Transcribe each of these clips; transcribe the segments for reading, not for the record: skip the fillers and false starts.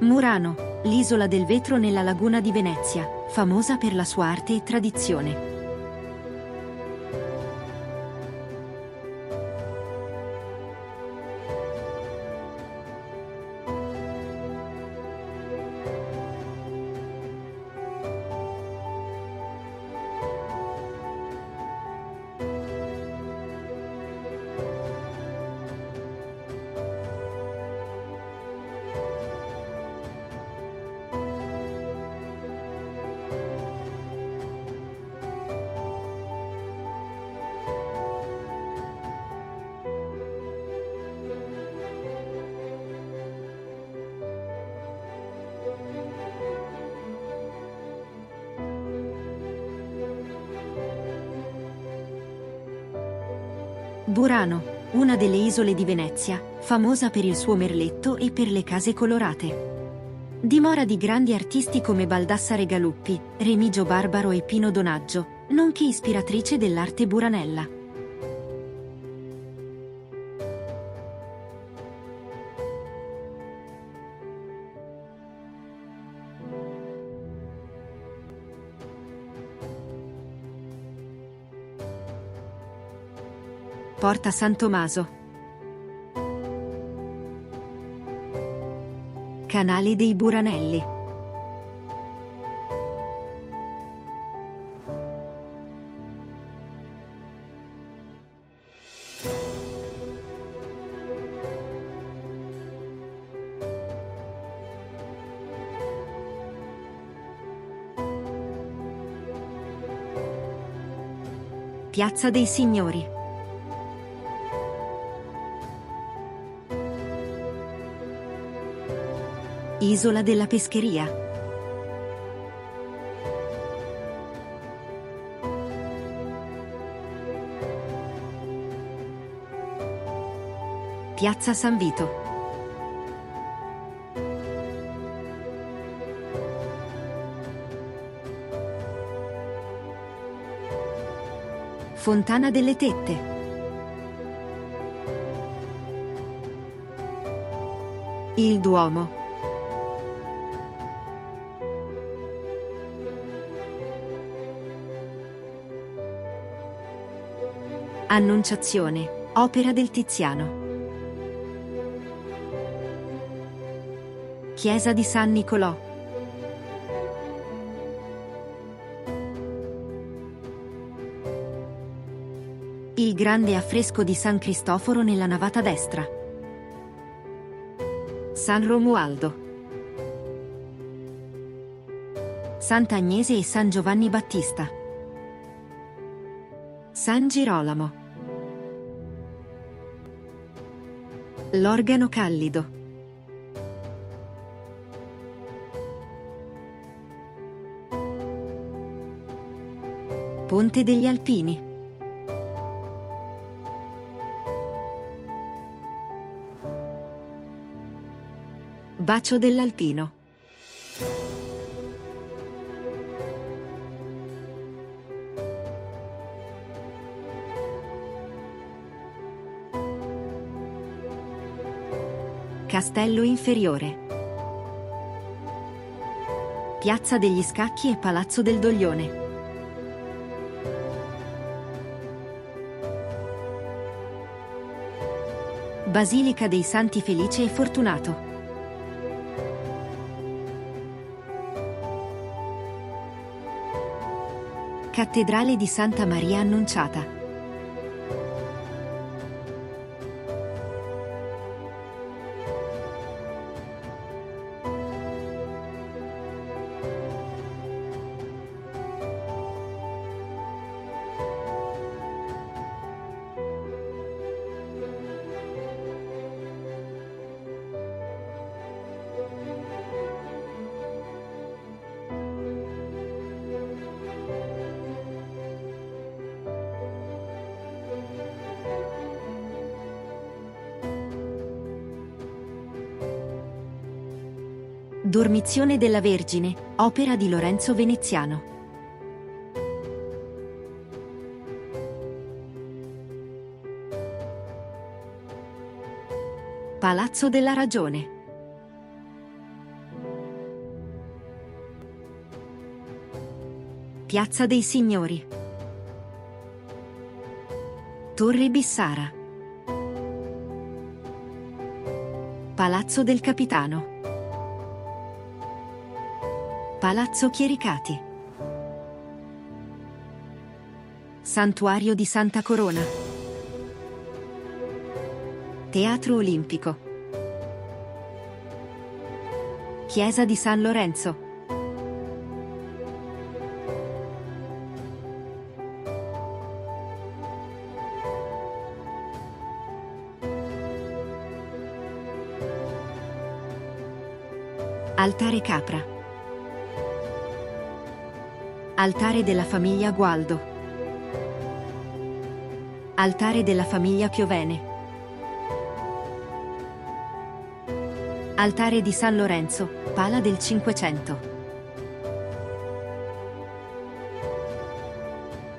Murano, l'isola del vetro nella laguna di Venezia, famosa per la sua arte e tradizione. Burano, una delle isole di Venezia, famosa per il suo merletto e per le case colorate. Dimora di grandi artisti come Baldassare Galuppi, Remigio Barbaro e Pino Donaggio, nonché ispiratrice dell'arte buranella. Porta San Tommaso. Canale dei Buranelli. Piazza dei Signori. Isola della Pescheria. Piazza San Vito. Fontana delle Tette. Il Duomo. Annunciazione, opera del Tiziano. Chiesa di San Nicolò. Il grande affresco di San Cristoforo nella navata destra. San Romualdo. Sant'Agnese e San Giovanni Battista. San Girolamo. L'Organo Callido. Ponte degli Alpini. Bacio dell'Alpino. Castello Inferiore. Piazza degli Scacchi e Palazzo del Doglione. Basilica dei Santi Felice e Fortunato. Cattedrale di Santa Maria Annunciata. Dormizione della Vergine, opera di Lorenzo Veneziano. Palazzo della Ragione. Piazza dei Signori. Torre Bissara. Palazzo del Capitano. Palazzo Chiericati. Santuario di Santa Corona. Teatro Olimpico. Chiesa di San Lorenzo. Altare Capra. Altare della famiglia Gualdo. Altare della famiglia Piovene. Altare di San Lorenzo, pala del Cinquecento.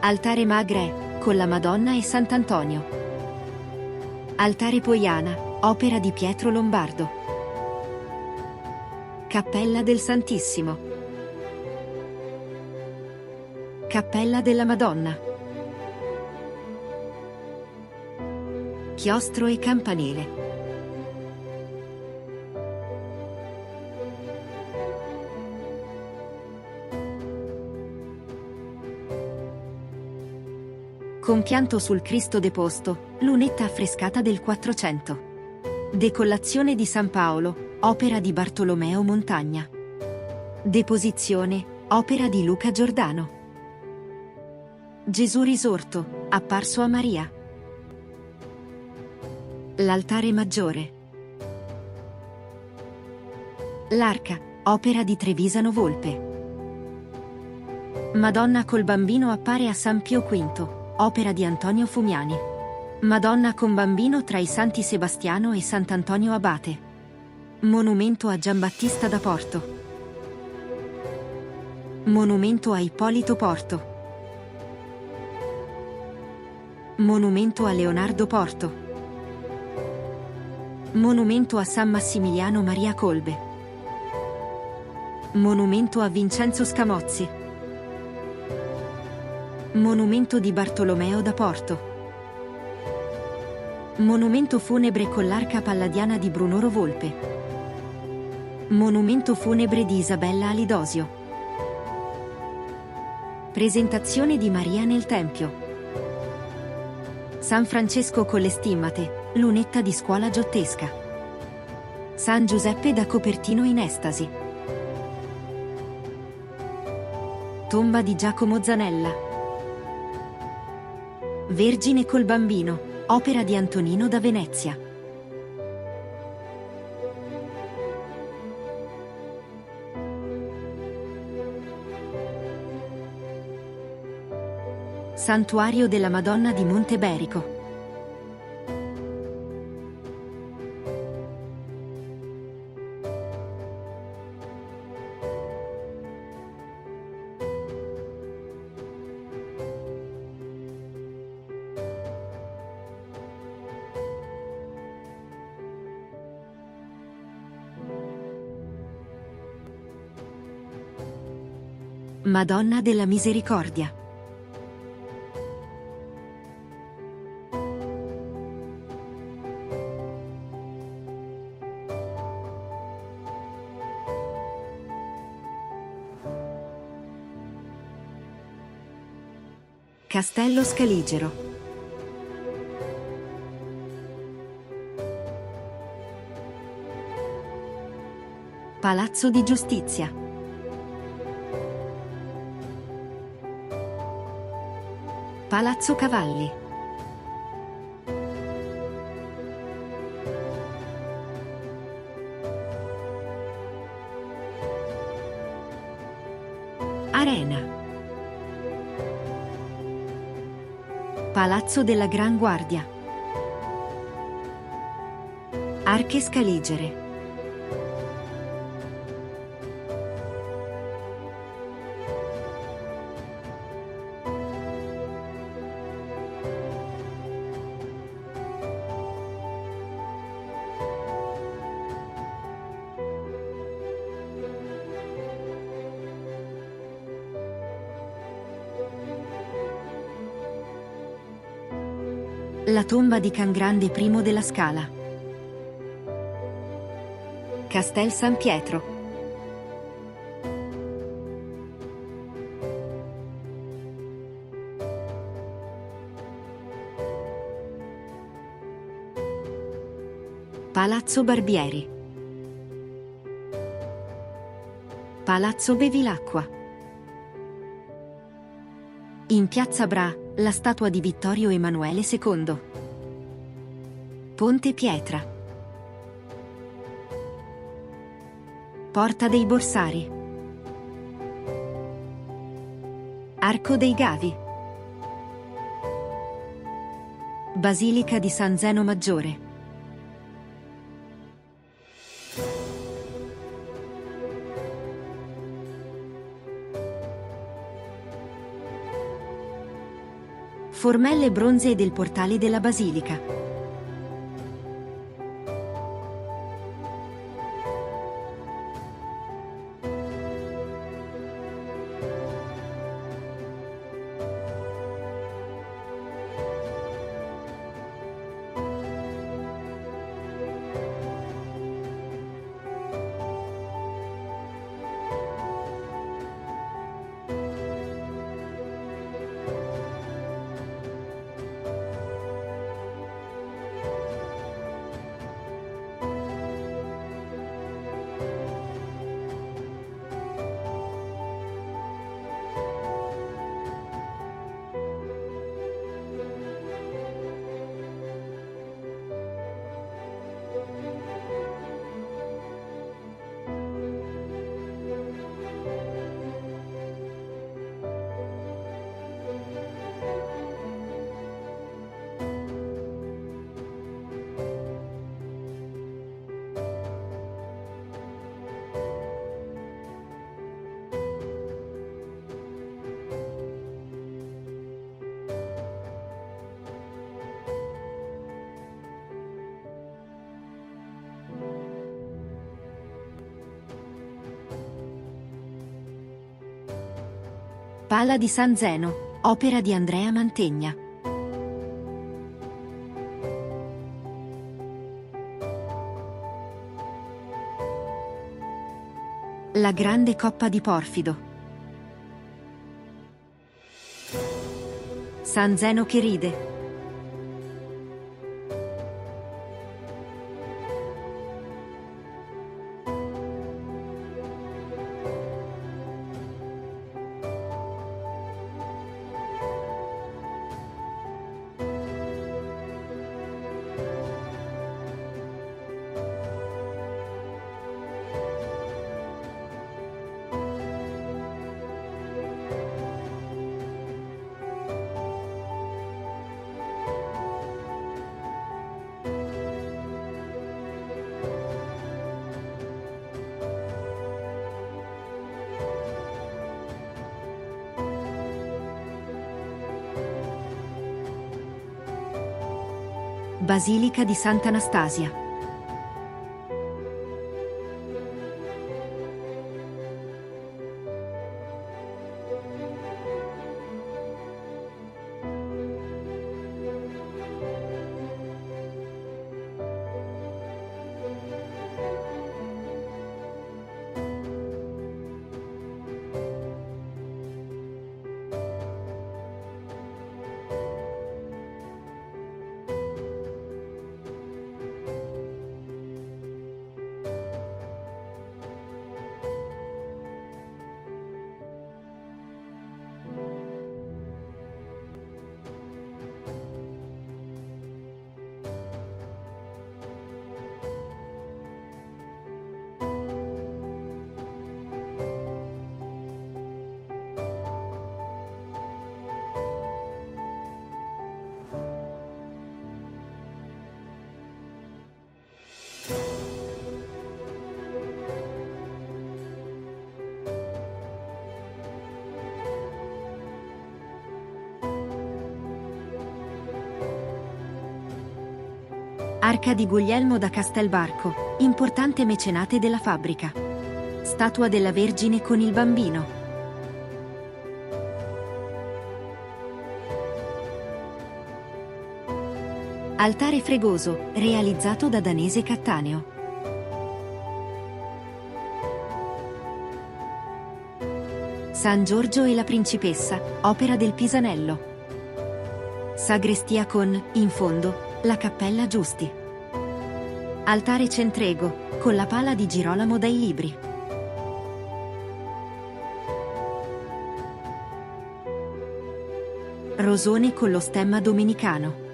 Altare Magre, con la Madonna e Sant'Antonio. Altare Poiana, opera di Pietro Lombardo. Cappella del Santissimo. Cappella della Madonna. Chiostro e campanile. Compianto sul Cristo deposto, lunetta affrescata del 400. Decollazione di San Paolo, opera di Bartolomeo Montagna. Deposizione, opera di Luca Giordano. Gesù risorto, apparso a Maria. L'altare maggiore. L'arca, opera di Trevisano Volpe. Madonna col bambino appare a San Pio V, opera di Antonio Fumiani. Madonna con bambino tra i santi Sebastiano e Sant'Antonio Abate. Monumento a Giambattista da Porto. Monumento a Ippolito Porto. Monumento a Leonardo Porto. Monumento a San Massimiliano Maria Colbe. Monumento a Vincenzo Scamozzi. Monumento di Bartolomeo da Porto. Monumento funebre con l'arca palladiana di Brunoro Volpe. Monumento funebre di Isabella Alidosio. Presentazione di Maria nel Tempio. San Francesco con le stimmate, lunetta di scuola giottesca. San Giuseppe da Copertino in estasi. Tomba di Giacomo Zanella. Vergine col bambino, opera di Antonino da Venezia. Santuario della Madonna di Monteberico. Madonna della Misericordia. Castello Scaligero. Palazzo di Giustizia. Palazzo Cavalli. Arena. Palazzo della Gran Guardia. Arche Scaligere. La tomba di Can Grande I della Scala. Castel San Pietro. Palazzo Barbieri. Palazzo Bevilacqua. In piazza Bra, la statua di Vittorio Emanuele II. Ponte Pietra. Porta dei Borsari. Arco dei Gavi. Basilica di San Zeno Maggiore. Formelle bronzee del portale della Basilica. Pala di San Zeno, opera di Andrea Mantegna. La grande coppa di Porfido. San Zeno che ride. Basilica di Sant'Anastasia. Arca di Guglielmo da Castelbarco, importante mecenate della fabbrica. Statua della Vergine con il Bambino. Altare fregoso, realizzato da Danese Cattaneo. San Giorgio e la Principessa, opera del Pisanello. Sagrestia con, in fondo, la Cappella Giusti. Altare centrego, con la pala di Girolamo dai Libri. Rosone con lo stemma domenicano.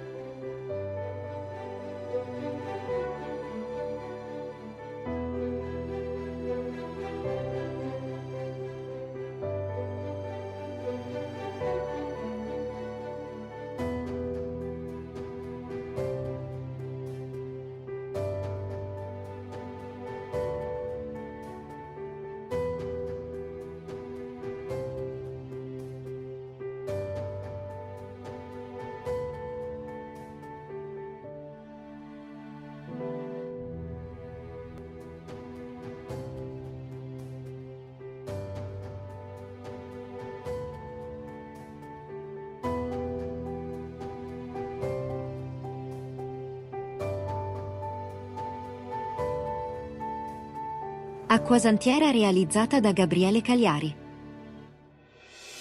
Acquasantiera realizzata da Gabriele Cagliari.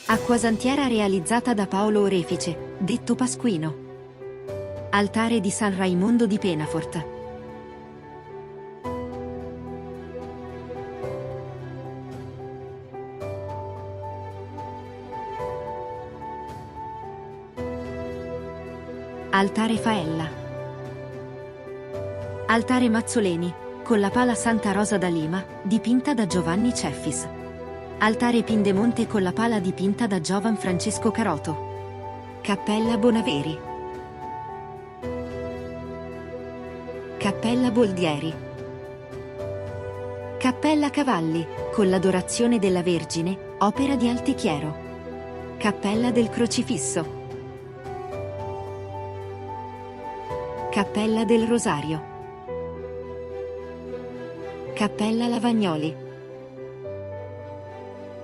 Acquasantiera realizzata da Paolo Orefice, detto Pasquino. Altare di San Raimondo di Penafort. Altare Faella. Altare Mazzoleni, con la pala Santa Rosa da Lima, dipinta da Giovanni Ceffis. Altare Pindemonte con la pala dipinta da Giovan Francesco Caroto. Cappella Bonaveri. Cappella Boldieri. Cappella Cavalli, con l'Adorazione della Vergine, opera di Altichiero. Cappella del Crocifisso. Cappella del Rosario. Cappella Lavagnoli.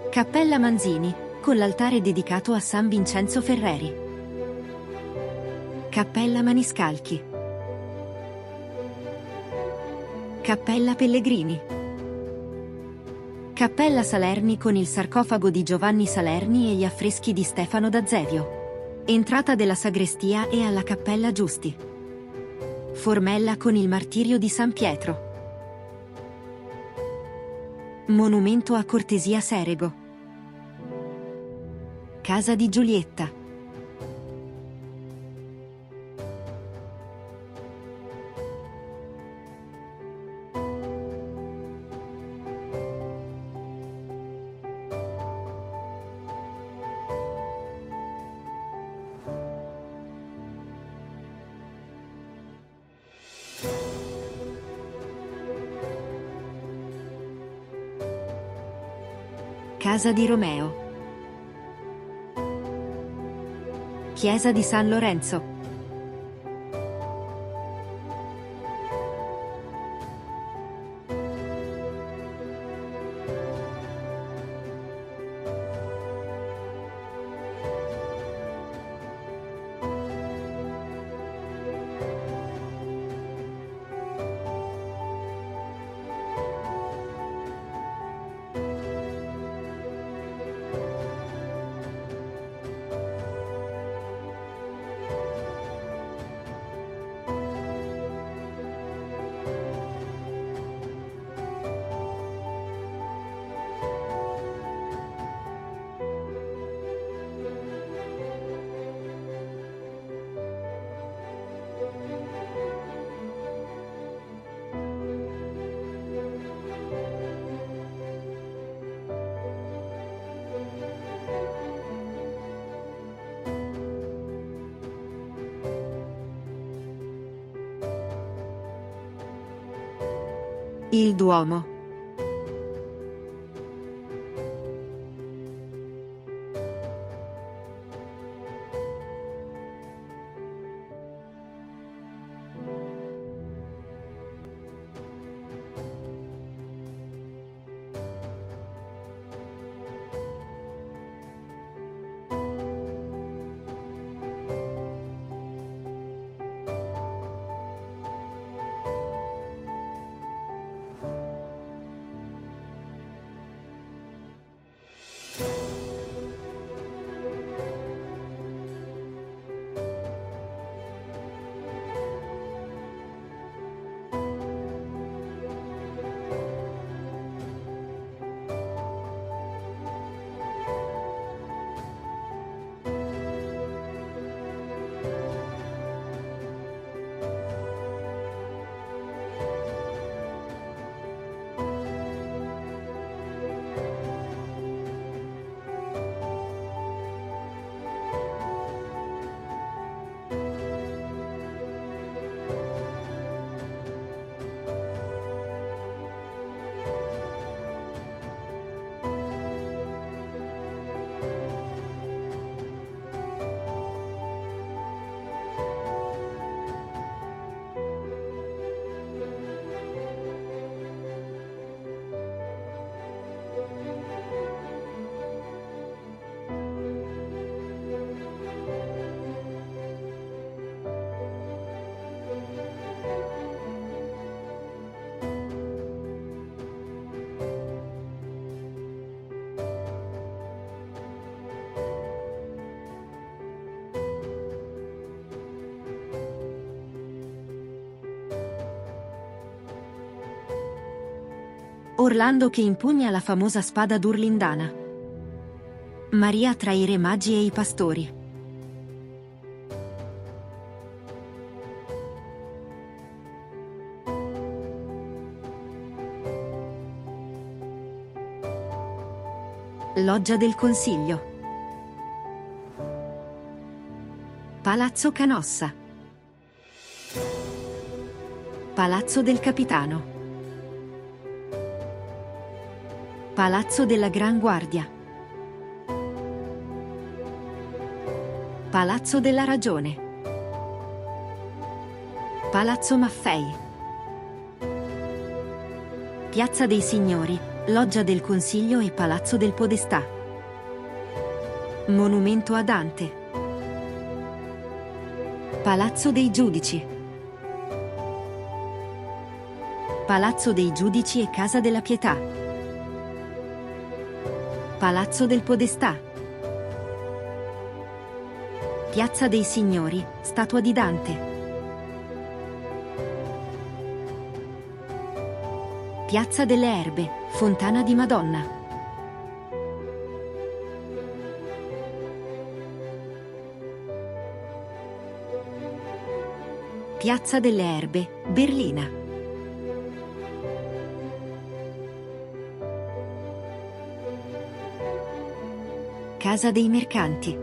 Cappella Manzini, con l'altare dedicato a San Vincenzo Ferreri. Cappella Maniscalchi. Cappella Pellegrini. Cappella Salerni con il sarcofago di Giovanni Salerni e gli affreschi di Stefano da Zevio. Entrata della sagrestia e alla Cappella Giusti. Formella con il martirio di San Pietro. Monumento a Cortesia Serego. Casa di Giulietta. Casa di Romeo. Chiesa di San Lorenzo. Il Duomo. Orlando che impugna la famosa spada d'Urlindana. Maria tra i re magi e i pastori. Loggia del Consiglio. Palazzo Canossa. Palazzo del Capitano. Palazzo della Gran Guardia. Palazzo della Ragione. Palazzo Maffei. Piazza dei Signori, Loggia del Consiglio e Palazzo del Podestà. Monumento a Dante. Palazzo dei Giudici. Palazzo dei Giudici e Casa della Pietà. Palazzo del Podestà. Piazza dei Signori, statua di Dante. Piazza delle Erbe, fontana di Madonna. Piazza delle Erbe, Berlina. Casa dei Mercanti.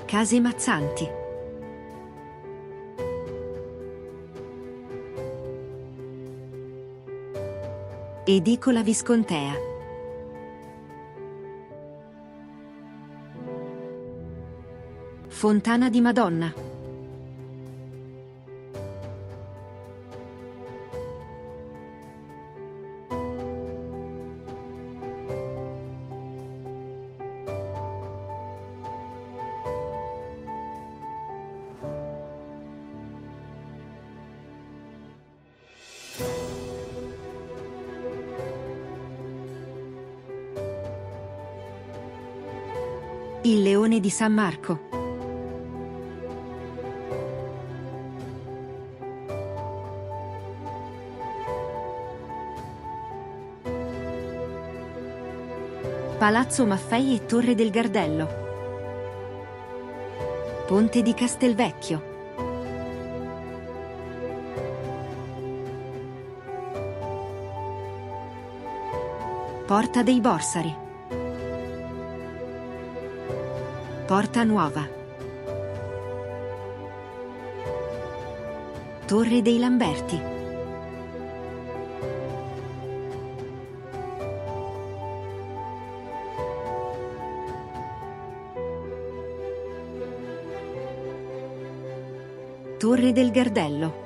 Case Mazzanti. Edicola Viscontea. Fontana di Madonna. Il Leone di San Marco. Palazzo Maffei e Torre del Gardello. Ponte di Castelvecchio. Porta dei Borsari. Porta Nuova. Torre dei Lamberti. Torre del Gardello.